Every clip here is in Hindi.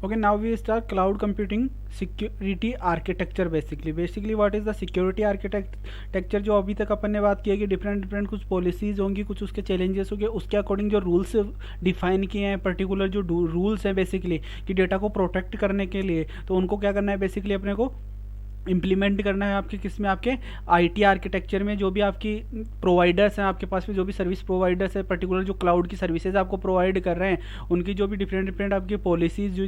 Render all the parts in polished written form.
Okay, now we start cloud computing security architecture. Basically what is the security architecture, जो अभी तक अपन ने बात की है कि डिफरेंट कुछ पॉलिसीज होंगी, कुछ उसके चैलेंजेस होंगे, उसके अकॉर्डिंग जो रूल्स डिफाइन किए हैं, पर्टिकुलर जो रूल्स हैं बेसिकली कि डेटा को प्रोटेक्ट करने के लिए, तो उनको क्या करना है बेसिकली अपने को इम्प्लीमेंट करना है आपके किस में, आपके आईटी आर्किटेक्चर में। जो भी आपकी प्रोवाइडर्स हैं आपके पास में, जो भी सर्विस प्रोवाइडर्स है, पर्टिकुलर जो क्लाउड की सर्विसेज आपको प्रोवाइड कर रहे हैं, उनकी जो भी डिफरेंट आपकी पॉलिसीज जो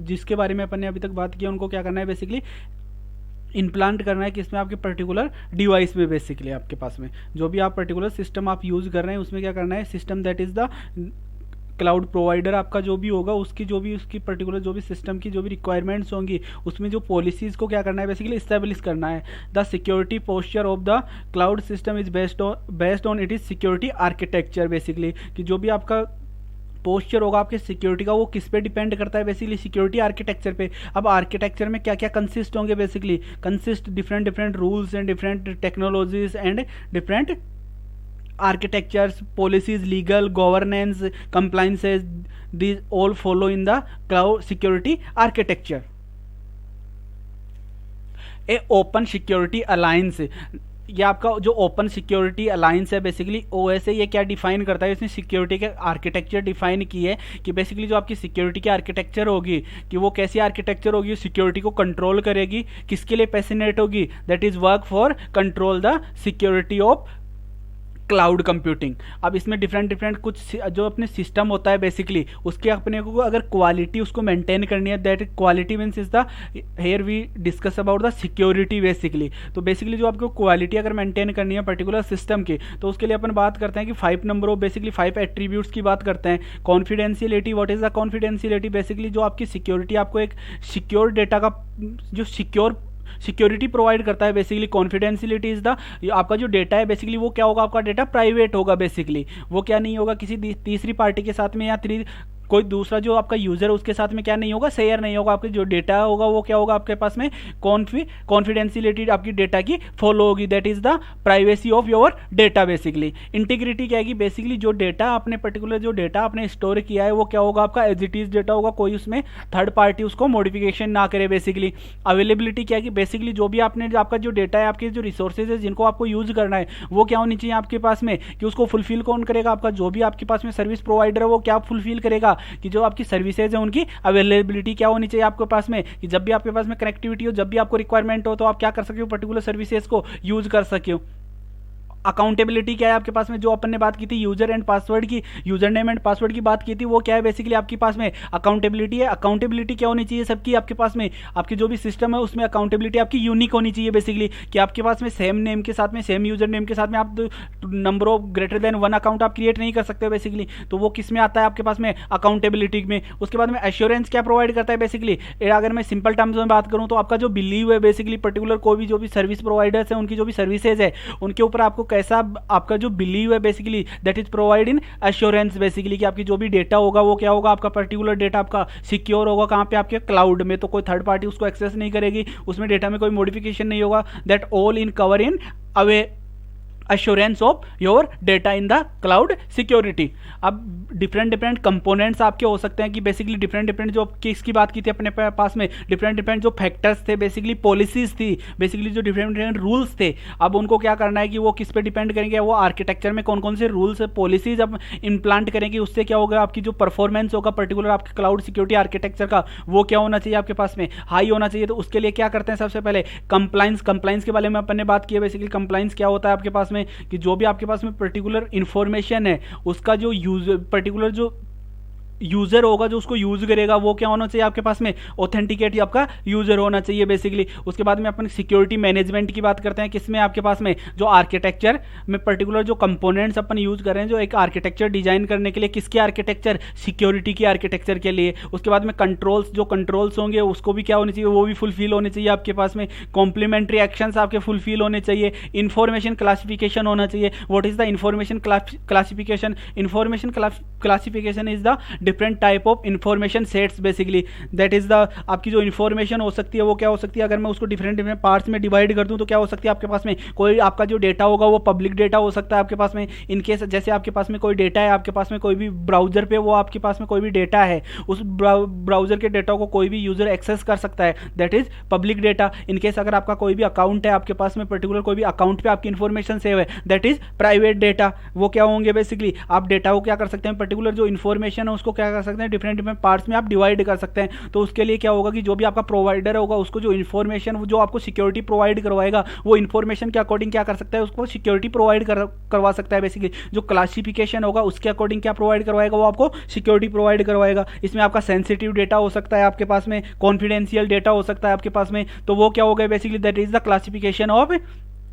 जिसके बारे में अपन ने अभी तक बात की, उनको क्या करना है बेसिकली इम्प्लांट करना है किसमें, आपके पर्टिकुलर डिवाइस में। बेसिकली आपके पास में जो भी आप पर्टिकुलर सिस्टम आप यूज़ कर रहे हैं, उसमें क्या करना है, system that is the cloud provider आपका जो भी होगा, उसकी जो भी उसकी पर्टिकुलर जो भी सिस्टम की जो भी रिक्वायरमेंट्स होंगी, उसमें जो पॉलिसीज़ को क्या करना है बेसिकली इस्टेब्लिश करना है। The security posture of the cloud system is based on it is security architecture. Basically कि जो भी आपका पोस्चर होगा आपके सिक्योरिटी का, वो किस पे डिपेंड करता है बेसिकली, सिक्योरिटी आर्किटेक्चर पे। अब आर्किटेक्चर में क्या क्या कंसिस्ट होंगे basically, consist different rules and different technologies and different architectures, policies, legal, governance, compliances, these all follow in the cloud security architecture. A open security alliance, ये आपका जो ओपन सिक्योरिटी अलायंस है बेसिकली ओएस है, ये क्या डिफाइन करता है, इसने सिक्योरिटी के आर्किटेक्चर डिफाइन की है कि बेसिकली जो आपकी सिक्योरिटी की आर्किटेक्चर होगी कि वो कैसी आर्किटेक्चर होगी, सिक्योरिटी को कंट्रोल करेगी, किसके लिए पैसिनेट होगी, that is work for control the security of cloud computing. अब इसमें डिफरेंट कुछ जो अपने सिस्टम होता है बेसिकली, उसके अपने को अगर क्वालिटी उसको मेंटेन करनी है, that quality means is the here we discuss about the security basically. तो बेसिकली जो आपको क्वालिटी अगर मेंटेन करनी है पर्टिकुलर सिस्टम की, तो उसके लिए अपन बात करते हैं कि 5 नंबर ऑफ बेसिकली 5 एट्रीब्यूट्स की बात करते हैं। Confidentiality, what is the confidentiality, basically जो आपकी सिक्योरिटी आपको एक सिक्योर डेटा का जो सिक्योरिटी प्रोवाइड करता है। बेसिकली कॉन्फिडेंशियलिटी इज द, आपका जो डेटा है बेसिकली वो क्या होगा, आपका डेटा प्राइवेट होगा बेसिकली, वो क्या नहीं होगा किसी तीसरी पार्टी के साथ में या कोई दूसरा जो आपका यूजर है उसके साथ में क्या नहीं होगा, शेयर नहीं होगा। आपके जो डेटा होगा वो क्या होगा आपके पास में, कॉन्फिडेंशियलिटी आपकी डेटा की फॉलो होगी, that is the privacy of your data basically. Integrity क्या है, बेसिकली जो डेटा आपने पर्टिकुलर जो डेटा आपने स्टोर किया है वो क्या होगा आपका एज इट इज डेटा होगा, कोई उसमें थर्ड पार्टी उसको मॉडिफिकेशन ना करे बेसिकली। अवेलेबिलिटी क्या है कि बेसिकली जो भी आपने आपका जो डेटा है, आपके जो रिसोर्सेज है जिनको आपको यूज करना है, वो क्या होनी चाहिए आपके पास में कि उसको फुलफिल कौन करेगा, आपका जो भी आपके पास में सर्विस प्रोवाइडर है वो क्या फुलफिल करेगा कि जो आपकी सर्विसेज है उनकी अवेलेबिलिटी क्या होनी चाहिए आपके पास में, कि जब भी आपके पास में कनेक्टिविटी हो, जब भी आपको रिक्वायरमेंट हो, तो आप क्या कर सके हो, पर्टिकुलर सर्विसेज को यूज कर सके हो। अकाउंटेबिलिटी क्या है आपके पास में, जो अपन ने बात की थी यूजर एंड पासवर्ड की, यूजर नेम एंड पासवर्ड की बात की थी, वो क्या है बेसिकली आपके पास में अकाउंटेबिलिटी है। अकाउंटेबिलिटी क्या होनी चाहिए सबकी आपके पास में, आपकी जो भी सिस्टम है उसमें अकाउंटेबिलिटी आपकी यूनिक होनी चाहिए बेसिकली, कि आपके पास में सेम नेम के साथ में, सेम यूजर नेम के साथ में आप number of greater than 1 account आप क्रिएट नहीं कर सकते बेसिकली। तो वो किस में आता है आपके पास में, अकाउंटेबिलिटी में। उसके बाद में एश्योरेंस क्या प्रोवाइड करता है बेसिकली, अगर मैं सिंपल टर्म्स में बात करूँ तो आपका जो बिलीव है बेसिकली, पर्टिकुलर कोई भी जो भी सर्विस प्रोवाइडर्स है उनकी जो भी सर्विसेज है उनके ऊपर आपको कैसा आपका जो बिलीव है basically, that is provide in assurance basically, कि आपकी जो भी डेटा होगा वो क्या होगा, आपका पर्टिकुलर डेटा आपका सिक्योर होगा कहां पे, आपके क्लाउड में, तो कोई थर्ड पार्टी उसको एक्सेस नहीं करेगी, उसमें डेटा में कोई मॉडिफिकेशन नहीं होगा, that all in cover in away assurance of your data in the cloud security। अब डिफरेंट कंपोनेंट्स आपके हो सकते हैं कि बेसिकली डिफरेंट जो किसकी बात की थी अपने पास में, डिफरेंट जो फैक्टर्स थे बेसिकली, पॉलिसीज थी बेसिकली, जो डिफरेंट रूल्स थे, अब उनको क्या करना है कि वो किस पे डिपेंड करेंगे, वो आर्किटेक्चर में कौन कौन से रूल्स पॉलिसीज अब इम्प्लांट करेंगे, उससे क्या होगा आपकी जो परफॉर्मेंस होगा पर्टिकुलर आपके क्लाउड सिक्योरिटी आर्किटेक्चर का, वो क्या होना चाहिए आपके पास में, हाई होना चाहिए। तो उसके लिए क्या करते हैं सबसे पहले कंप्लाइंस के बारे में अपन ने बात की है। बेसिकली कंप्लाइंस क्या होता है आपके पास में कि जो भी आपके पास में पर्टिकुलर इंफॉर्मेशन है उसका जो यूजर पर्टिकुलर जो यूजर होगा जो उसको यूज करेगा वो क्या होना चाहिए आपके पास में, ऑथेंटिकेट आपका यूजर होना चाहिए बेसिकली। उसके बाद में अपन सिक्योरिटी मैनेजमेंट की बात करते हैं, किसमें आपके पास में जो आर्किटेक्चर में पर्टिकुलर जो कंपोनेंट्स अपन यूज कर रहे हैं, जो एक आर्किटेक्चर डिजाइन करने के लिए, किसके आर्किटेक्चर, सिक्योरिटी की आर्किटेक्चर के लिए। उसके बाद में कंट्रोल्स, जो कंट्रोल्स होंगे उसको भी क्या होनी चाहिए, वो भी फुलफिल होने चाहिए आपके पास में। कॉम्प्लीमेंट्री एक्शंस आपके फुलफिल होने चाहिए। इंफॉर्मेशन क्लासिफिकेशन होना चाहिए। What is the information classification, information classification is the different type of information sets basically, that is the आपकी जो इन्फॉर्मेशन हो सकती है वो क्या हो सकती है, अगर मैं उसको डिफरेंट डिफरेंट पार्ट्स में डिवाइड कर दूं तो क्या हो सकती है आपके पास में, कोई आपका जो डेटा होगा वो पब्लिक डेटा हो सकता है आपके पास में, इनकेस जैसे आपके पास में कोई डेटा है, आपके पास में कोई भी ब्राउजर पे वो आपके पास में कोई भी डेटा है, उस ब्राउजर के डेटा को कोई भी यूजर एक्सेस कर सकता है, that is public data. In case अगर आपका कोई भी अकाउंट है आपके पास में, पर्टिकुलर कोई भी अकाउंट पे आपकी इन्फॉर्मेशन सेव है, दैट इज प्राइवेट डेटा। वो क्या होंगे बेसिकली, आप डेटा को क्या कर सकते हैं, पर्टिकुलर जो इन्फॉर्मेशन है उसको क्या कर सकते हैं, डिफरेंट डिफरेंट पार्ट्स में आप डिवाइड कर सकते हैं। तो उसके लिए क्या होगा कि जो भी आपका प्रोवाइडर होगा उसको जो इन्फॉर्मेशन जो आपको सिक्योरिटी प्रोवाइड करवाएगा वो इन्फॉर्मेशन के अकॉर्डिंग क्या कर सकता है, उसको सिक्योरिटी प्रोवाइड करवा सकता है बेसिकली। जो क्लासिफिकेशन होगा उसके अकॉर्डिंग क्या प्रोवाइड करवाएगा, वो आपको सिक्योरिटी प्रोवाइड करवाएगा। इसमें आपका सेंसिटिव डेटा हो सकता है आपके पास में, कॉन्फिडेंशियल डेटा हो सकता है आपके पास में, तो वो क्या हो गया basically, that is the classification of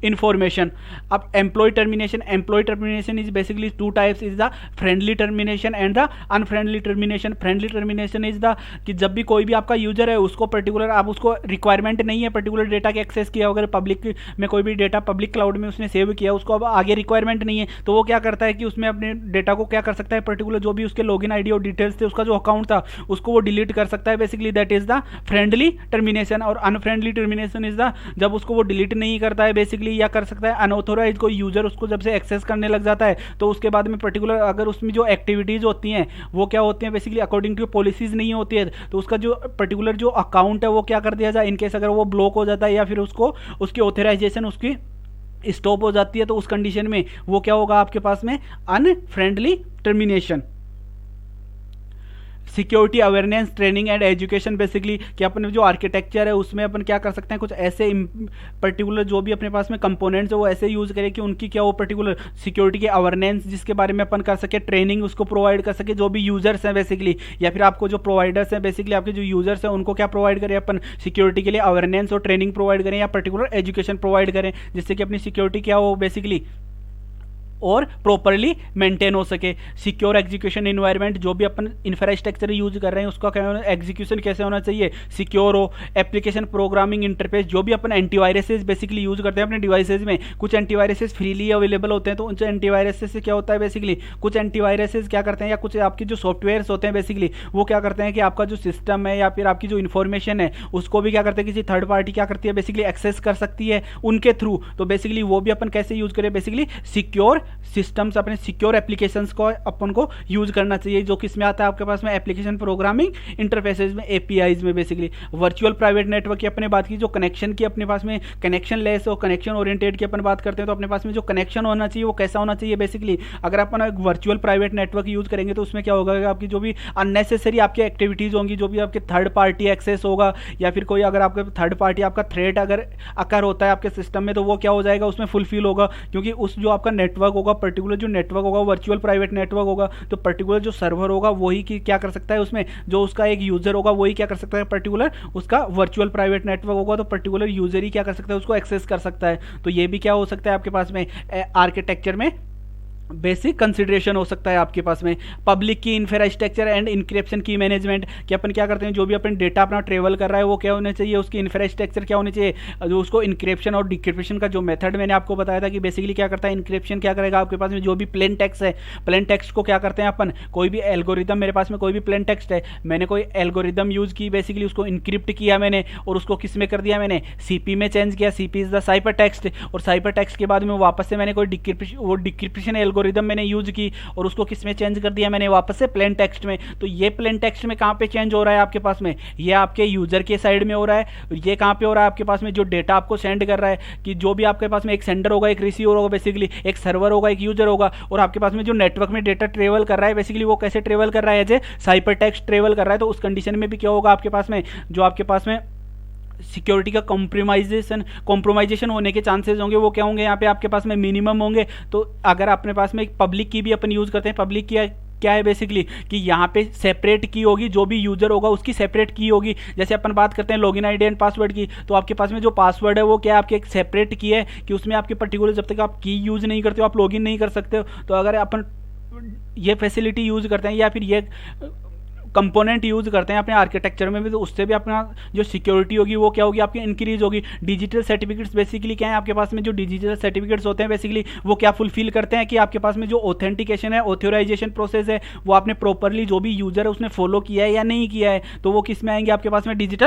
information। अब employee termination is basically two types, is the friendly termination and the unfriendly termination. Friendly termination is the कि जब भी कोई भी आपका यूजर है उसको पर्टिकुलर आप उसको रिक्वायरमेंट नहीं है पर्टिकुलर डेटा के एक्सेस किया, अगर पब्लिक में कोई भी डेटा पब्लिक क्लाउड में उसने सेव किया, उसको अब आगे रिक्वायरमेंट नहीं है, तो वो क्या करता है कि उसमें अपने डेटा को क्या कर सकता है, पर्टिकुलर जो भी उसके लॉगिन आईडी और डिटेल्स थे, उसका जो अकाउंट था उसको वो डिलीट कर सकता है basically, that is the friendly termination. और अनफ्रेंडली टर्मिनेशन इज द जब उसको वो डिलीट नहीं करता है बेसिकली, या कर सकता है अनऑथोराइज कोई यूजर उसको जब से एक्सेस करने लग जाता है, तो उसके बाद में पर्टिकुलर अगर उसमें जो एक्टिविटीज होती हैं वो क्या होती हैं बेसिकली अकॉर्डिंग टू पॉलिसीज नहीं होती है, तो उसका जो पर्टिकुलर जो अकाउंट है वो क्या कर दिया जाए, इनकेस अगर वो ब्लॉक हो जाता है या फिर उसको उसकी ऑथराइजेशन उसकी स्टॉप हो जाती है, तो उस कंडीशन में वो क्या होगा आपके पास में, unfriendly termination. Security awareness training and education basically कि अपने जो आर्किटेक्चर है उसमें अपन क्या कर सकते हैं, कुछ ऐसे पर्टिकुलर जो भी अपने पास में कंपोनेंट्स है वो ऐसे यूज़ करें कि उनकी क्या वो पर्टिकुलर सिक्योरिटी के अवेयरनेस जिसके बारे में अपन कर सके, ट्रेनिंग उसको प्रोवाइड कर सके जो भी यूजर्स हैं बेसिकली, या फिर आपको जो प्रोवाइडर्स हैं बेसिकली आपके जो यूजर्स हैं उनको क्या प्रोवाइड करें अपन, सिक्योरिटी के लिए अवेयरनेस और ट्रेनिंग प्रोवाइड करें या पर्टिकुलर एजुकेशन प्रोवाइड करें, जिससे कि अपनी सिक्योरिटी क्या हो बेसिकली और प्रॉपरली मेंटेन हो सके। सिक्योर एग्जीक्यूशन इन्वायरमेंट, जो भी अपन इंफ्रास्ट्रक्चर यूज कर रहे हैं उसका क्या एग्जीक्यूशन कैसे होना चाहिए, सिक्योर हो। एप्लीकेशन प्रोग्रामिंग इंटरफेस, जो भी अपन एंटीवायरसेस बेसिकली यूज करते हैं अपने डिवाइसेज में, कुछ एंटीवायरसेस फ्रीली अवेलेबल होते हैं, तो उन एंटीवायरसेस से क्या होता है बेसिकली, कुछ एंटीवायरसेस क्या करते हैं या कुछ आपके जो सॉफ्टवेयर्स होते हैं बेसिकली वो क्या करते हैं कि आपका जो सिस्टम है या फिर आपकी जो इन्फॉर्मेशन है उसको भी क्या करते हैं किसी थर्ड पार्टी क्या करती है बेसिकली एक्सेस कर सकती है उनके थ्रू, तो बेसिकली वो भी अपन कैसे यूज करें बेसिकली, सिक्योर सिस्टम्स, अपने सिक्योर एप्लीकेशंस को अपन को यूज करना चाहिए, जो किसमें आता है आपके पास में, एप्लीकेशन प्रोग्रामिंग इंटरफेसेस में, एपीआईज में बेसिकली। वर्चुअल प्राइवेट नेटवर्क की अपने बात की, जो कनेक्शन की अपने पास में कनेक्शन लेस और कनेक्शन ओरिएंटेड की अपन बात करते हैं, तो अपने पास में जो कनेक्शन होना चाहिए वो कैसा होना चाहिए बेसिकली, अगर अपन एक वर्चुअल प्राइवेट नेटवर्क यूज करेंगे तो उसमें क्या होगा, आपकी जो भी अननेसेसरी आपकी एक्टिविटीज होंगी, जो भी आपके थर्ड पार्टी एक्सेस होगा या फिर कोई अगर आपका थर्ड पार्टी आपका थ्रेट अगर अकर होता है आपके सिस्टम में, तो वो क्या हो जाएगा उसमें फुलफिल होगा, क्योंकि उस जो आपका नेटवर्क होगा पर्टिकुलर जो नेटवर्क होगा वर्चुअल प्राइवेट नेटवर्क होगा, तो पर्टिकुलर जो सर्वर होगा वही की क्या कर सकता है उसमें, जो उसका एक यूजर होगा वही क्या कर सकता है, पर्टिकुलर उसका वर्चुअल प्राइवेट नेटवर्क होगा तो पर्टिकुलर यूजर ही क्या कर सकता है उसको एक्सेस कर सकता है। तो ये भी क्या हो सकता है आपके पास में आर्किटेक्चर में बेसिक कंसिडरेशन हो सकता है आपके पास में। पब्लिक की इंफ्रास्ट्रक्चर एंड इंक्रिप्शन की मैनेजमेंट, कि अपन क्या करते हैं जो भी अपन डेटा अपना ट्रेवल कर रहा है वो क्या होना चाहिए, उसकी इंफ्रास्ट्रक्चर क्या होनी चाहिए, जो उसको इंक्रिप्शन और डिक्रिप्शन का जो मेथड मैंने आपको बताया था कि बेसिकली क्या करता है, इंक्रिप्शन क्या करेगा आपके पास में जो भी प्लेन टेक्स्ट है, प्लेन टेक्स्ट को क्या करते हैं अपन, कोई भी एल्गोरिदम मेरे पास में कोई भी प्लेन टेक्स्ट है, मैंने कोई एल्गोरिदम यूज की बेसिकली उसको इंक्रिप्ट किया मैंने और उसको किस में कर दिया मैंने, सीपी में चेंज किया, सीपी इज द साइपर टेक्स्ट, और साइपर टेक्स्ट के बाद में वापस से मैंने कोई डिक्रिप्शन एल्गोरिदम मैंने यूज की और उसको किस में चेंज कर दिया मैंने, वापस से प्लेन टेक्स्ट में। तो ये प्लेन टेक्स्ट में कहां पे चेंज हो रहा है आपके पास में, ये आपके यूजर के साइड में हो रहा है, ये कहां पे हो रहा है आपके पास में जो डेटा आपको सेंड कर रहा है, कि जो भी आपके पास में एक सेंडर होगा एक रिसीवर होगा बेसिकली, एक सर्वर होगा एक यूजर होगा, और आपके पास में जो नेटवर्क में डेटा ट्रेवल कर रहा है बेसिकली वो कैसे ट्रेवल कर रहा है, एज ए साइपर टेक्स्ट ट्रेवल कर रहा है। तो उस कंडीशन में भी क्या होगा आपके पास में, जो आपके पास में सिक्योरिटी का कॉम्प्रोमाइजेशन होने के चांसेस होंगे वो क्या होंगे यहाँ पे आपके पास में मिनिमम होंगे। तो अगर अपने पास में एक पब्लिक की भी अपन यूज करते हैं, पब्लिक की क्या है बेसिकली कि यहाँ पे सेपरेट की होगी, जो भी यूजर होगा उसकी सेपरेट की होगी। जैसे अपन बात करते हैं लॉगिन आईडी एंड पासवर्ड की, तो आपके पास में जो पासवर्ड है वो क्या है आपके एक सेपरेट की है कि उसमें आपके पर्टिकुलर जब तक आप की यूज नहीं करते हो आप लॉगिन नहीं कर सकते हो। तो अगर अपन ये फैसिलिटी यूज करते हैं या फिर ये कंपोनेंट यूज करते हैं अपने आर्किटेक्चर में भी, तो उससे भी अपना जो सिक्योरिटी होगी वो क्या होगी, आपकी इंक्रीज होगी। डिजिटल सर्टिफिकेट्स बेसिकली क्या है, आपके पास में जो डिजिटल सर्टिफिकेट्स होते हैं बेसिकली वो क्या फुलफिल करते हैं कि आपके पास में जो ऑथेंटिकेशन है, ऑथोराइजेशन प्रोसेस है, वो आपने प्रॉपरली जो भी यूजर है उसने फॉलो किया है या नहीं किया है, तो वो किस में आएंगे आपके पास में डिजिटल